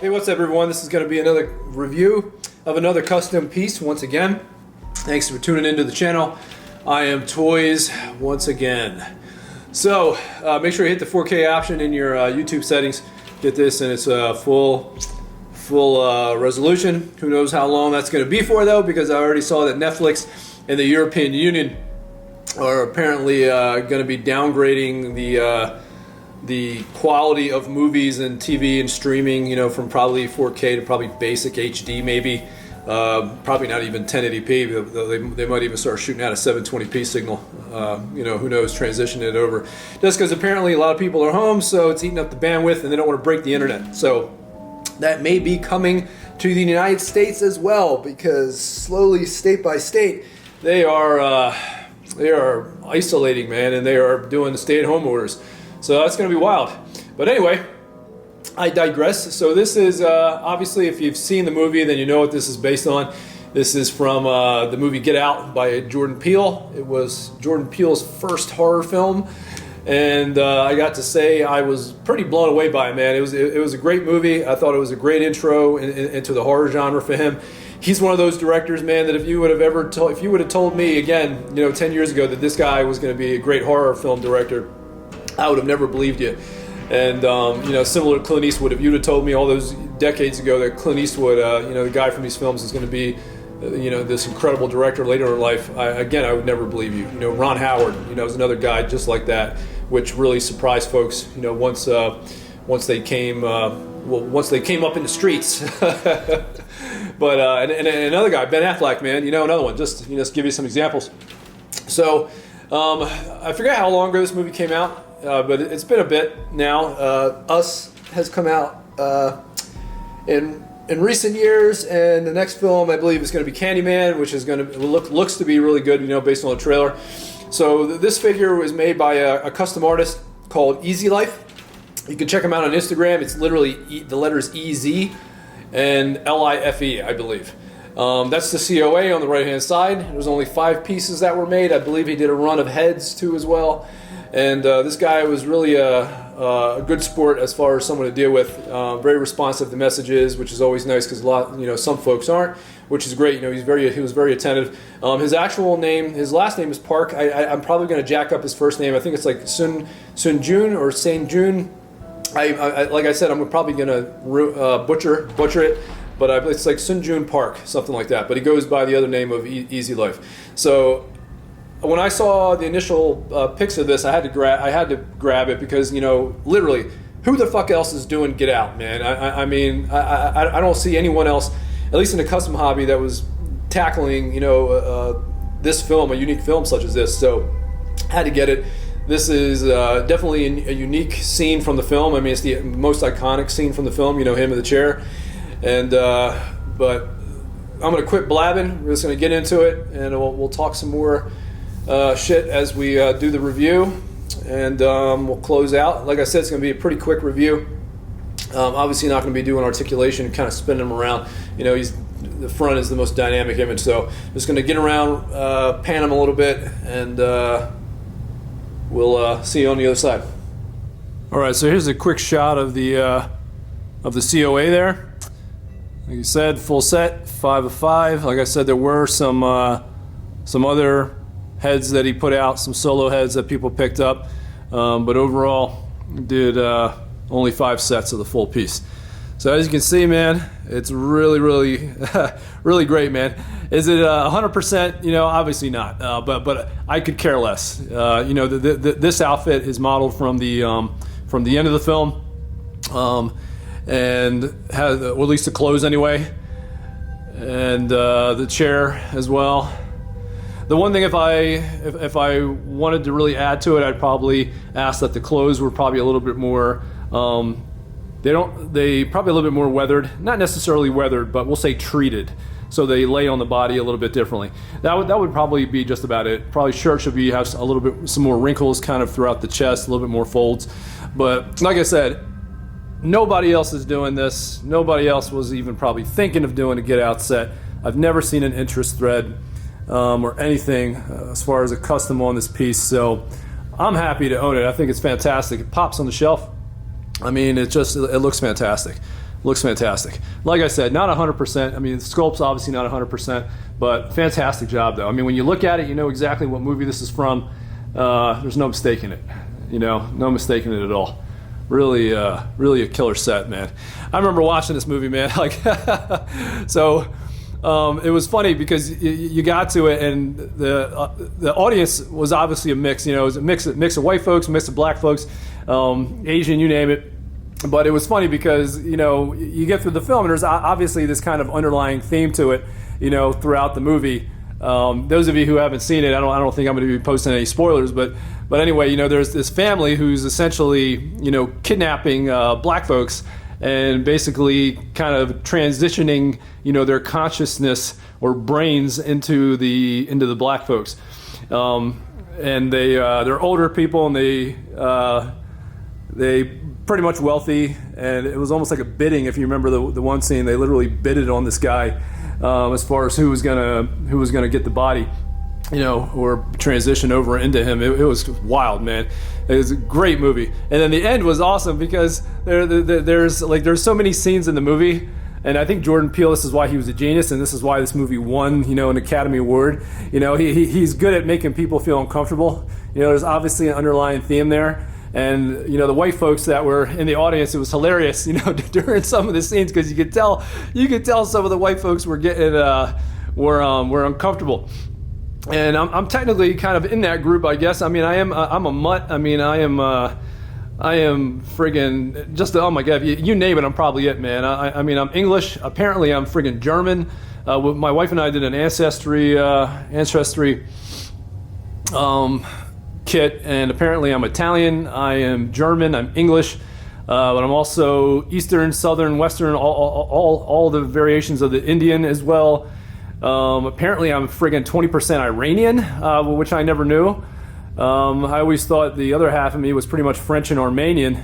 Hey, what's up everyone? This is going to be another review of another custom piece once again. Thanks for tuning into the channel. I am Toys once again. So make sure you hit the 4K option in your YouTube settings. Get this and it's full resolution. Who knows how long that's going to be for though, because I already saw that Netflix and the European Union are apparently going to be downgrading the quality of movies and TV and streaming, you know, from probably 4K to probably basic HD maybe. Probably not even 1080p. They might even start shooting out a 720p signal. You know, who knows, transition it over. Just because apparently a lot of people are home, so it's eating up the bandwidth and they don't want to break the internet. So that may be coming to the United States as well, because slowly, state by state, they are isolating, man, and they are doing stay-at-home orders. So that's going to be wild. But anyway, I digress. So this is obviously, if you've seen the movie, then you know what this is based on. This is from the movie Get Out by Jordan Peele. It was Jordan Peele's first horror film, and I got to say I was pretty blown away by it, man. It was a great movie. I thought it was a great intro into the horror genre for him. He's one of those directors, man, that if you would have told me again, you know, 10 years ago that this guy was going to be a great horror film director, I would have never believed you. And you know, similar to Clint Eastwood, if you'd have told me all those decades ago that Clint Eastwood, you know, the guy from these films, is going to be, you know, this incredible director later in life, I would never believe you. You know, Ron Howard, you know, is another guy just like that, which really surprised folks. You know, once they came up in the streets. But and another guy, Ben Affleck, man, you know, another one. Just give you some examples. So I forget how long ago this movie came out. But it's been a bit now. Us has come out in recent years, and the next film I believe is going to be Candyman, which is going to looks to be really good, you know, based on the trailer. So this figure was made by a custom artist called Ezlife. You can check him out on Instagram. It's literally the letters EZ and LIFE, I believe. That's the COA on the right hand side. There was only 5 pieces that were made. I believe he did a run of heads too as well. And this guy was really a good sport as far as someone to deal with. Very responsive to messages, which is always nice because some folks aren't, which is great. You know, he was very attentive. His actual name, his last name is Park. I'm probably going to jack up his first name. I think it's like Sun Jun or Saint Jun. Like I said, I'm probably going to butcher it, but it's like Sun Jun Park, something like that. But he goes by the other name of Ezlife. So when I saw the initial pics of this, I had to grab it because, you know, literally, who the fuck else is doing Get Out, man? I mean, I don't see anyone else, at least in the custom hobby, that was tackling, you know, this film, a unique film such as this. So I had to get it. This is definitely a unique scene from the film. I mean, it's the most iconic scene from the film, you know, him in the chair. And but I'm going to quit blabbing. We're just going to get into it, and we'll talk some more shit as we do the review, and we'll close out. Like I said, it's going to be a pretty quick review. Obviously not going to be doing articulation, kind of spinning him around. You know, the front is the most dynamic image, so just going to get around, pan him a little bit, and we'll see you on the other side. All right, so here's a quick shot of the COA there. Like you said, full set, 5 of 5. Like I said, there were some other heads that he put out, some solo heads that people picked up, but overall did only 5 sets of the full piece. So as you can see, man, it's really really great, man. Is it 100%? You know, obviously not, but I could care less. You know, this outfit is modeled from the end of the film, and has, or at least the clothes anyway, and the chair as well. The one thing, if I wanted to really add to it, I'd probably ask that the clothes were probably a little bit more, they probably a little bit more weathered, not necessarily weathered, but we'll say treated, so they lay on the body a little bit differently. That would probably be just about it. Probably shirt should have a little bit, some more wrinkles kind of throughout the chest, a little bit more folds. But like I said, nobody else is doing this. Nobody else was even probably thinking of doing a Get Out set. I've never seen an interest thread or anything as far as a custom on this piece, so I'm happy to own it. I think it's fantastic. It pops on the shelf. I mean, it looks fantastic. looks fantastic. Like I said, not 100%. I mean, the sculpt's obviously not 100%, but fantastic job though. I mean, when you look at it, you know exactly what movie this is from. There's no mistaking it. You know, no mistaking it at all. Really, really a killer set, man. I remember watching this movie, man. Like, so it was funny because you got to it, and the audience was obviously a mix. You know, it was a mix of white folks, a mix of black folks, Asian, you name it. But it was funny because, you know, you get through the film and there's obviously this kind of underlying theme to it, you know, throughout the movie. Those of you who haven't seen it, I don't think I'm going to be posting any spoilers, but anyway, you know, there's this family who's essentially, you know, kidnapping black folks and basically kind of transitioning, you know, their consciousness or brains into the black folks. And they're older people, and they pretty much wealthy, and it was almost like a bidding. If you remember the one scene, they literally bidded on this guy as far as who was gonna get the body, you know, or transition over into him. It was wild, man. It was a great movie, and then the end was awesome because there's so many scenes in the movie. And I think Jordan Peele, this is why he was a genius, and this is why this movie won, you know, an Academy Award. You know, he's good at making people feel uncomfortable. You know, there's obviously an underlying theme there. And, you know, the white folks that were in the audience, it was hilarious, you know, during some of the scenes, because you could tell some of the white folks were getting, were uncomfortable. And I'm technically kind of in that group, I guess. I mean, I'm a mutt. I mean, I am friggin' just, oh my God, you name it, I'm probably it, man. I mean, I'm English. Apparently, I'm friggin' German. My wife and I did an ancestry kit, and apparently I'm Italian, I am German, I'm English, but I'm also Eastern, Southern, Western, all the variations of the Indian as well. Apparently I'm friggin' 20% Iranian, which I never knew. I always thought the other half of me was pretty much French and Armenian,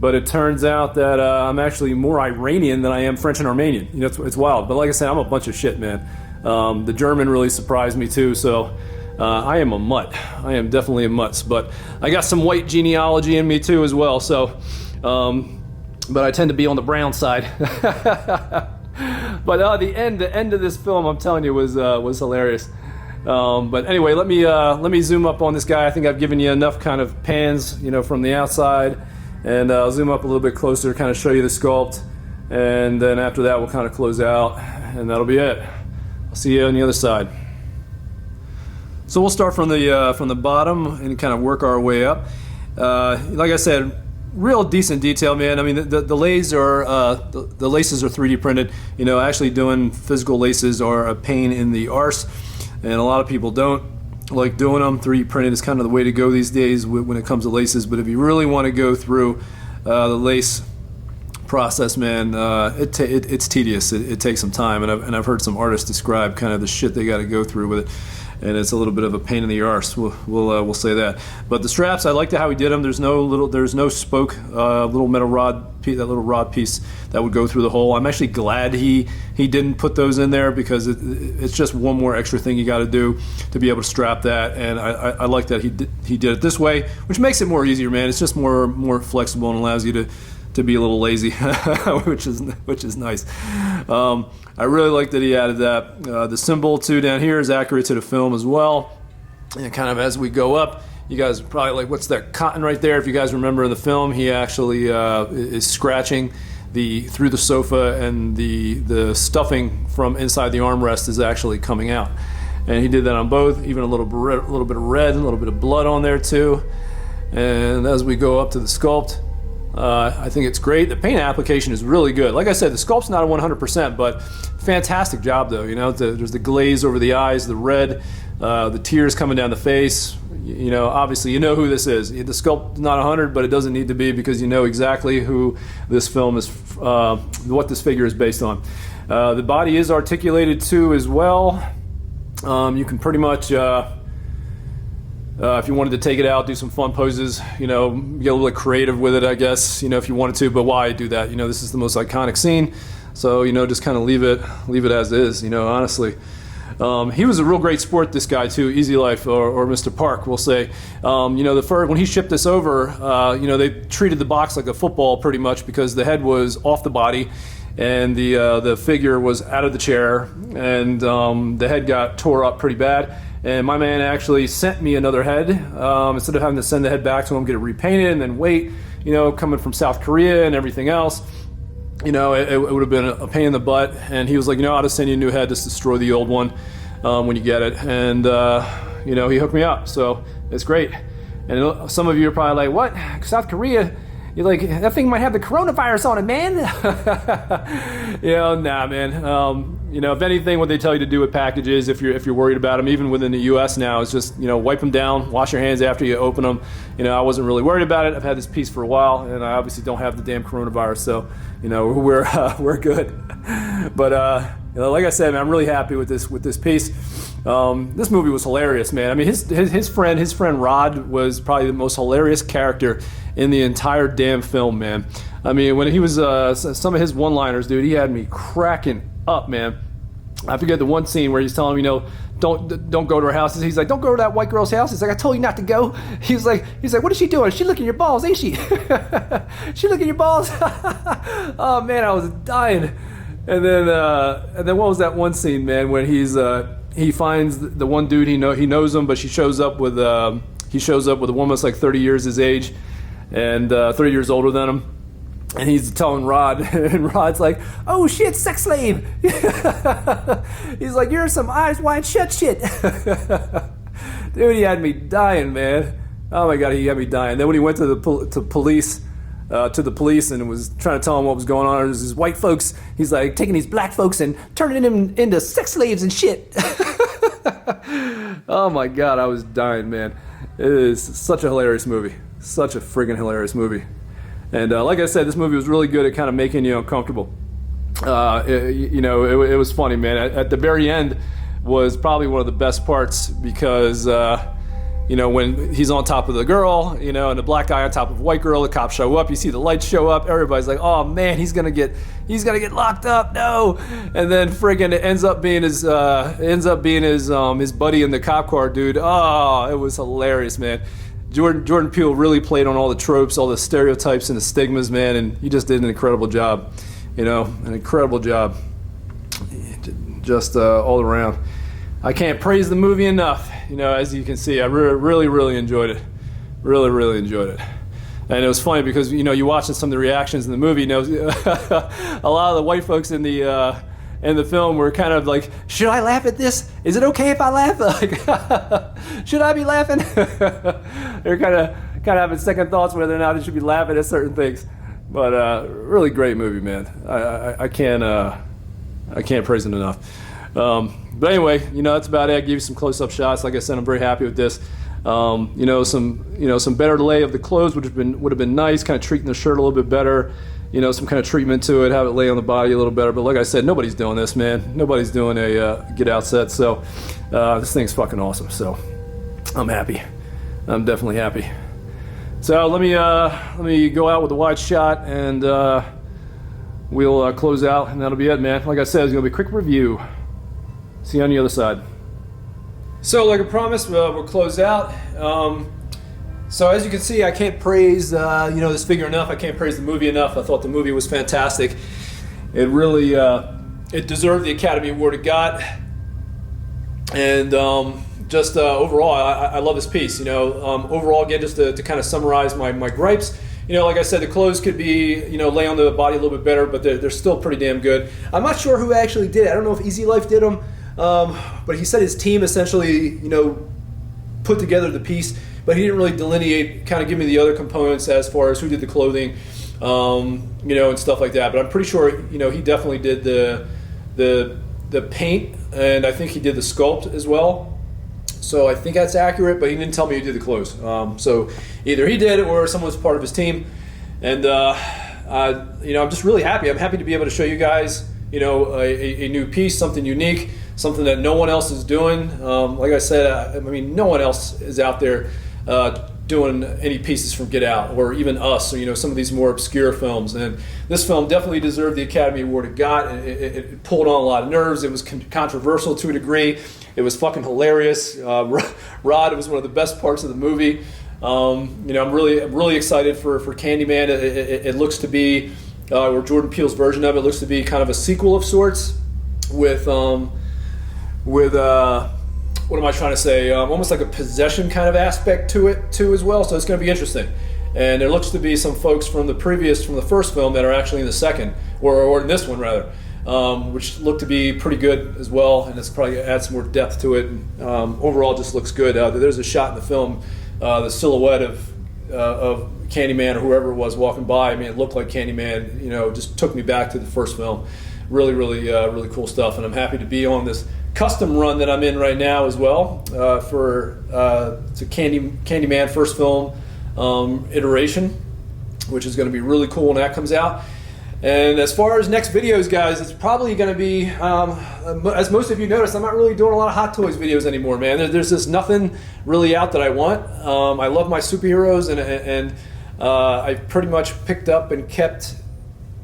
but it turns out that I'm actually more Iranian than I am French and Armenian. You know, it's wild. But like I said, I'm a bunch of shit, man. The German really surprised me too, so I am a mutt. I am definitely a mutt, but I got some white genealogy in me too as well, so but I tend to be on the brown side. But the end of this film, I'm telling you, was hilarious. But anyway, let me zoom up on this guy. I think I've given you enough kind of pans, you know, from the outside, and I'll zoom up a little bit closer, kind of show you the sculpt, and then after that we'll kind of close out, and that'll be it. I'll see you on the other side. So we'll start from the bottom and kind of work our way up. Like I said, real decent detail, man. I mean, the laces are 3D printed. You know, actually doing physical laces are a pain in the arse, and a lot of people don't like doing them. 3D printed is kind of the way to go these days when it comes to laces. But if you really want to go through the lace process, man, it's tedious. It takes some time, and I've heard some artists describe kind of the shit they got to go through with it. And it's a little bit of a pain in the arse. We'll say that. But the straps, I liked how he did them. There's no spoke, little metal rod, that little rod piece that would go through the hole. I'm actually glad he didn't put those in there, because it's just one more extra thing you got to do to be able to strap that. And I like that he did it this way, which makes it more easier, man. It's just more flexible and allows you to be a little lazy, which is nice. I really like that he added that. The symbol too down here is accurate to the film as well. And kind of as we go up, you guys are probably like, what's that cotton right there? If you guys remember in the film, he actually is scratching through the sofa, and the stuffing from inside the armrest is actually coming out. And he did that on both, even a little bit of red, a little bit of blood on there too. And as we go up to the sculpt, I think it's great. The paint application is really good. Like I said, the sculpt's not a 100%, but fantastic job though. You know, there's the glaze over the eyes, the red, the tears coming down the face. You know, obviously you know who this is. The sculpt's not 100, but it doesn't need to be, because you know exactly who this film is, what this figure is based on. The body is articulated too as well. You can pretty much, if you wanted to take it out, do some fun poses, you know, get a little bit creative with it, I guess, you know, if you wanted to, but why do that? You know, this is the most iconic scene, so, you know, just kind of leave it as is, you know, honestly. He was a real great sport, this guy too, Ezlife or Mr. Park, we'll say. The first, when he shipped this over, they treated the box like a football pretty much, because the head was off the body and the figure was out of the chair, and the head got tore up pretty bad. And my man actually sent me another head, instead of having to send the head back to him, get it repainted, and then wait, coming from South Korea and everything else. It would have been a pain in the butt. And he was like, I'll just send you a new head, just destroy the old one when you get it. And, he hooked me up. So it's great. And some of you are probably like, what? South Korea? You're like, that thing might have the coronavirus on it, man. Nah, man. If anything, what they tell you to do with packages, if you're worried about them, even within the U.S. now, is just wipe them down, wash your hands after you open them. I wasn't really worried about it. I've had this piece for a while, and I obviously don't have the damn coronavirus, so we're good. But like I said, man, I'm really happy with this piece. This movie was hilarious, man. I mean, his friend Rod was probably the most hilarious character in the entire damn film, man. I mean, when he was some of his one-liners, dude, he had me cracking up, man. I forget the one scene where he's telling him, don't go to her house. He's like, don't go to that white girl's house. He's like, I told you not to go. He's like, what is she doing? She licking your balls, ain't she? She licking your balls? Oh man, I was dying. And then what was that one scene, man, when he finds the one dude he knows him, but he shows up with a woman that's like 30 years his age and 30 years older than him. And he's telling Rod, and Rod's like, oh shit, sex slave. He's like, you're some eyes wide shut shit. Dude, he had me dying, man. Oh my God, he had me dying. Then when he went to the police and was trying to tell them what was going on, there's these white folks, he's like taking these black folks and turning them into sex slaves and shit. Oh my God, I was dying, man. It is such a hilarious movie. Such a friggin' hilarious movie. And like I said, this movie was really good at kind of making you uncomfortable. It was funny, man. At the very end was probably one of the best parts, because when he's on top of the girl, and the black guy on top of the white girl, the cops show up, you see the lights show up, everybody's like, oh man, he's gonna get locked up, no. And then friggin' it ends up being his buddy in the cop car, dude. Oh, it was hilarious, man. Jordan Peele really played on all the tropes, all the stereotypes and the stigmas, man, and he just did an incredible job. An incredible job. Just all around. I can't praise the movie enough. As you can see, I really, really enjoyed it. Really, really enjoyed it. And it was funny because, you watching some of the reactions in the movie, a lot of the white folks in the film were kind of like, should I laugh at this? Is it okay if I laugh? Like, should I be laughing? They're kind of having second thoughts whether or not they should be laughing at certain things. But really great movie, man. I can't praise it enough. But anyway, that's about it. I gave you some close-up shots. Like I said, I'm very happy with this. Some better lay of the clothes would have been nice. Kind of treating the shirt a little bit better. Some kind of treatment to it, have it lay on the body a little better. But like I said, nobody's doing this, man. Nobody's doing a get out set. So this thing's fucking awesome. So I'm happy. I'm definitely happy. So let me go out with a wide shot, and we'll close out, and that'll be it, man. Like I said, it's gonna be a quick review. See you on the other side. So like I promised, we'll close out. So as you can see, I can't praise this figure enough. I can't praise the movie enough. I thought the movie was fantastic. It really it deserved the Academy Award it got. And overall, I love this piece. Overall, again, just to kind of summarize my gripes. Like I said, the clothes could be lay on the body a little bit better, but they're still pretty damn good. I'm not sure who actually did it. I don't know if Ezlife did them, but he said his team essentially put together the piece. But he didn't really delineate, kind of give me the other components as far as who did the clothing, and stuff like that. But I'm pretty sure, he definitely did the paint, and I think he did the sculpt as well. So I think that's accurate, but he didn't tell me who did the clothes. So either he did or someone was part of his team. And I'm just really happy. I'm happy to be able to show you guys, a new piece, something unique, something that no one else is doing. Like I said, no one else is out there doing any pieces from Get Out or even Us, or some of these more obscure films. And this film definitely deserved the Academy Award it got. It pulled on a lot of nerves. It was controversial to a degree. It was fucking hilarious. Rod was one of the best parts of the movie. I'm really excited for Candyman. It looks to be, or Jordan Peele's version of it looks to be kind of a sequel of sorts with what am I trying to say? Almost like a possession kind of aspect to it too as well. So it's going to be interesting. And there looks to be some folks from the first film that are actually in the second, or in this one rather, which look to be pretty good as well. And it's probably add some more depth to it. And, overall, just looks good. There's a shot in the film, the silhouette of Candyman or whoever it was walking by. I mean, it looked like Candyman. Just took me back to the first film. Really, really cool stuff. And I'm happy to be on this custom run that I'm in right now as well for it's a Candyman first film iteration, which is going to be really cool when that comes out. And as far as next videos, guys, it's probably going to be, as most of you noticed, I'm not really doing a lot of Hot Toys videos anymore, man. There's just nothing really out that I want. I love my superheroes, and I pretty much picked up and kept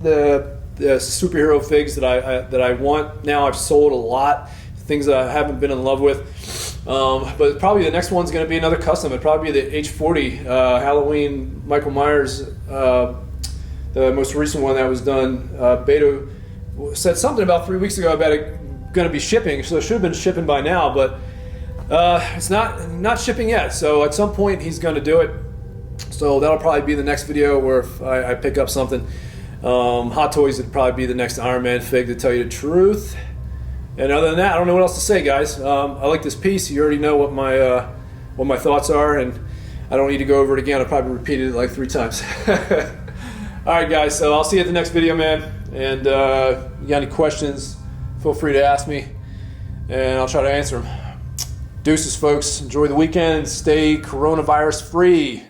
the superhero figs that I want. Now I've sold a lot, things that I haven't been in love with. But probably the next one's going to be another custom. It'd probably be the H40 Halloween Michael Myers. The most recent one that was done, Beto said something about 3 weeks ago about it going to be shipping, so it should have been shipping by now, but it's not shipping yet. So at some point he's going to do it. So that'll probably be the next video where if I pick up something. Hot Toys would probably be the next Iron Man fig, to tell you the truth. And other than that, I don't know what else to say, guys. I like this piece. You already know what my thoughts are, and I don't need to go over it again. I probably repeated it like 3 times. All right, guys, so I'll see you at the next video, man. And you got any questions, feel free to ask me, and I'll try to answer them. Deuces, folks. Enjoy the weekend. Stay coronavirus free.